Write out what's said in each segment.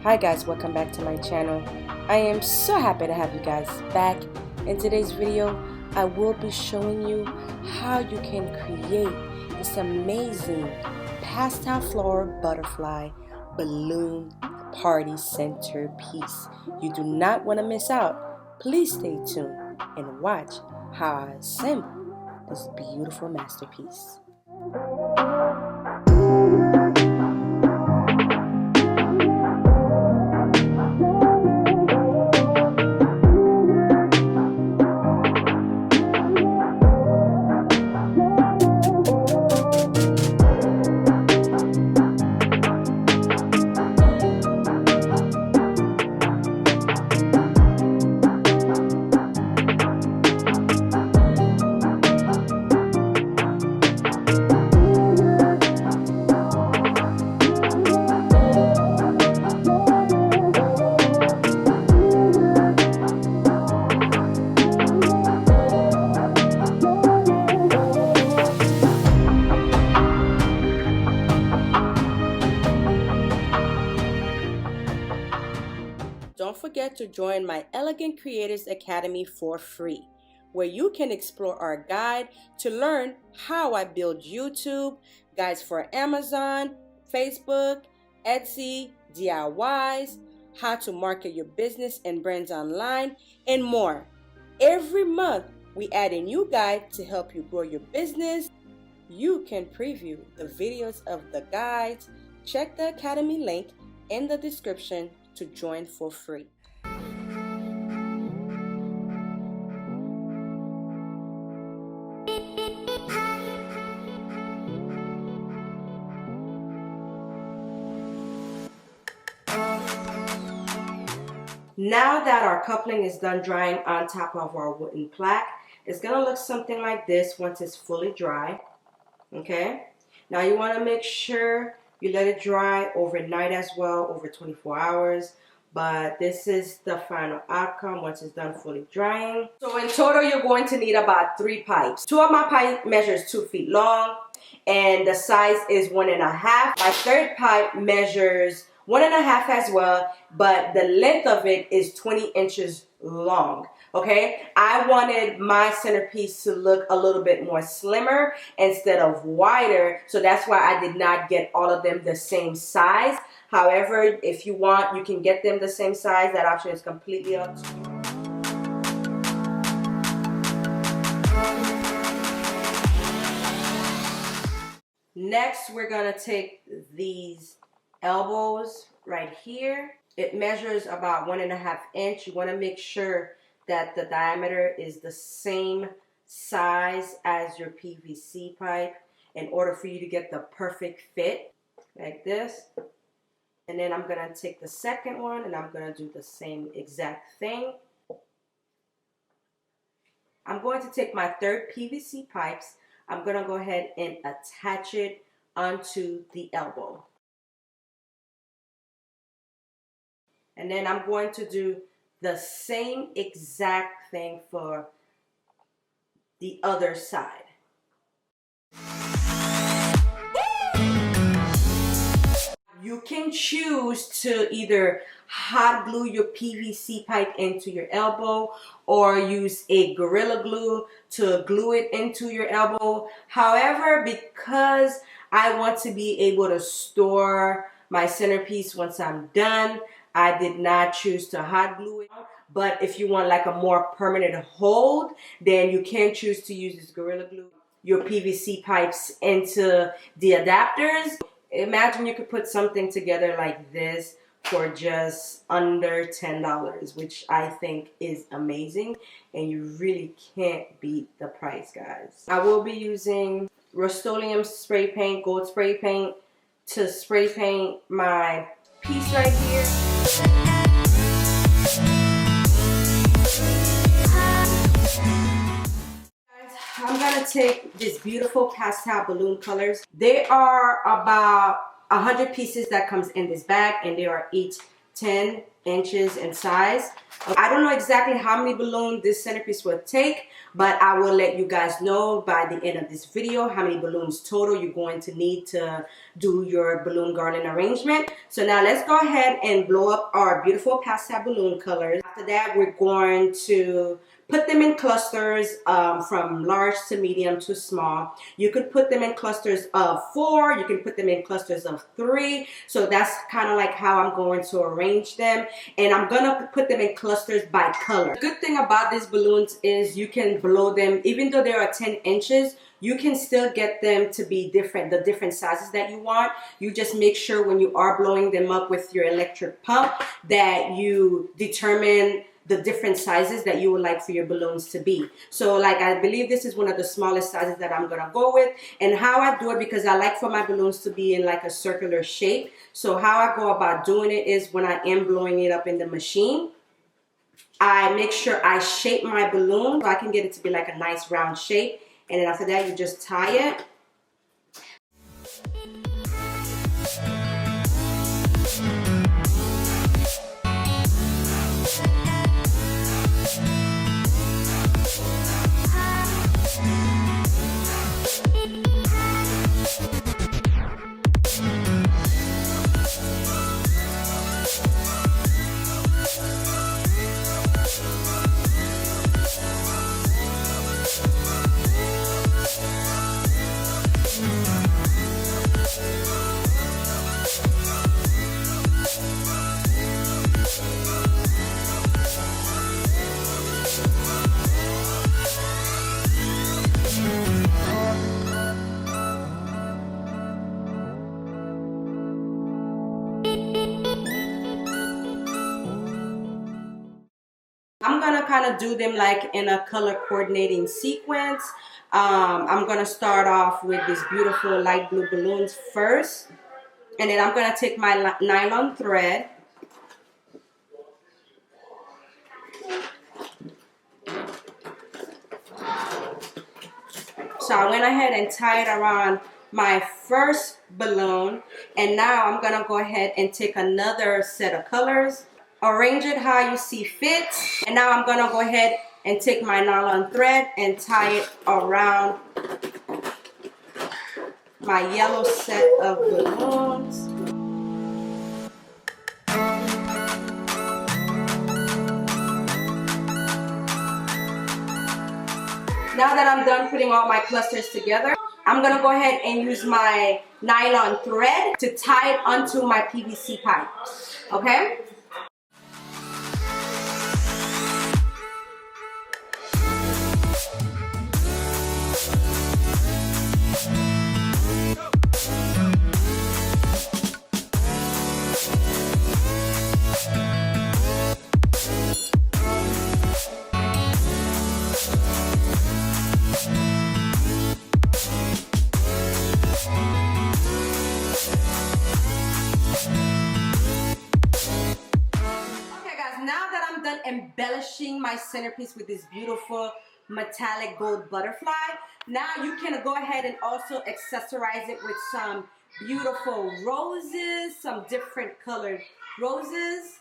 Hi guys, welcome back to my channel. I am so happy to have you guys back. In today's video, I will be showing you how you can create this amazing pastel floral butterfly balloon party centerpiece. You do not want to miss out. Please stay tuned and watch how I assemble this beautiful masterpiece. Don't forget to join my Elegant Creators Academy for free, where you can explore our guide to learn how I build YouTube, guides for Amazon, Facebook, Etsy, DIYs, how to market your business and brands online, and more. Every month, we add a new guide to help you grow your business. You can preview the videos of the guides. Check the Academy link in the description to join for free. Now that our coupling is done drying on top of our wooden plaque, it's going to look something like this once it's fully dry. Okay? Now you want to make sure you let it dry overnight as well, over 24 hours. But this is the final outcome once it's done fully drying. So in total, you're going to need about 3 pipes. 2 of my pipe measures 2 feet long, and the size is 1.5. My third pipe measures 1.5 as well, but the length of it is 20 inches long. Okay, I wanted my centerpiece to look a little bit more slimmer instead of wider, so that's why I did not get all of them the same size. However, if you want, you can get them the same size. That option is completely up to you. Next, we're gonna take these elbows right here. It measures about 1.5 inch. You want to make sure that the diameter is the same size as your PVC pipe in order for you to get the perfect fit, like this. And then I'm going to take the second one and I'm going to do the same exact thing. I'm going to take my third PVC pipes. I'm going to go ahead and attach it onto the elbow. And then I'm going to do the same exact thing for the other side. You can choose to either hot glue your PVC pipe into your elbow or use a Gorilla Glue to glue it into your elbow. However, because I want to be able to store my centerpiece once I'm done, I did not choose to hot glue it. But if you want like a more permanent hold, then you can choose to use this Gorilla Glue. Your PVC pipes into the adapters. Imagine you could put something together like this for just under $10, which I think is amazing, and you really can't beat the price, guys. I will be using Rust-Oleum spray paint, gold spray paint, to spray paint my piece right here. I'm gonna take this beautiful pastel balloon colors. They are about 100 pieces that comes in this bag, and they are each 10 inches in size. I don't know exactly how many balloons this centerpiece will take, but I will let you guys know by the end of this video how many balloons total you're going to need to do your balloon garland arrangement. So now let's go ahead and blow up our beautiful pastel balloon colors. After that, we're going to put them in clusters from large to medium to small. You could put them in clusters of 4. You can put them in clusters of 3. So that's kind of like how I'm going to arrange them. And I'm going to put them in clusters by color. The good thing about these balloons is you can blow them, even though they are 10 inches, you can still get them to be different, the different sizes that you want. You just make sure when you are blowing them up with your electric pump that you determine the different sizes that you would like for your balloons to be. So like, I believe this is one of the smallest sizes that I'm gonna go with. And how I do it, because I like for my balloons to be in like a circular shape. So how I go about doing it is when I am blowing it up in the machine, I make sure I shape my balloon so I can get it to be like a nice round shape. And then after that, you just tie it. I'm gonna kind of do them like in a color coordinating sequence. I'm gonna start off with these beautiful light blue balloons first, and then I'm gonna take my nylon thread. So I went ahead and tied around my first balloon, and now I'm gonna go ahead and take another set of colors, arrange it how you see fit, and now I'm gonna go ahead and take my nylon thread and tie it around my yellow set of balloons. Now that I'm done putting all my clusters together, I'm gonna go ahead and use my nylon thread to tie it onto my PVC pipe, okay? Embellishing my centerpiece with this beautiful metallic gold butterfly. Now you can go ahead and also accessorize it with some beautiful roses, some different colored roses.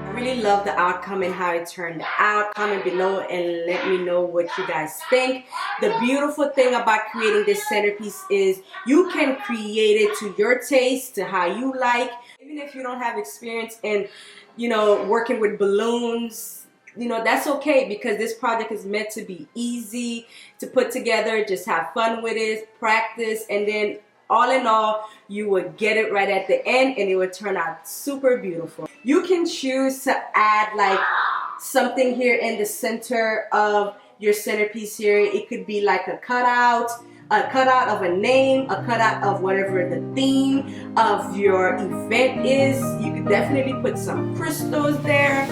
I really love the outcome and how it turned out. Comment below and let me know what you guys think. The beautiful thing about creating this centerpiece is you can create it to your taste, to how you like. Even if you don't have experience in, you know, working with balloons, you know, that's okay, because this project is meant to be easy to put together. Just have fun with it, practice, and then all in all, you would get it right at the end and it would turn out super beautiful. You can choose to add like something here in the center of your centerpiece here. It could be like a cutout of a name, a cutout of whatever the theme of your event is. You could definitely put some crystals there.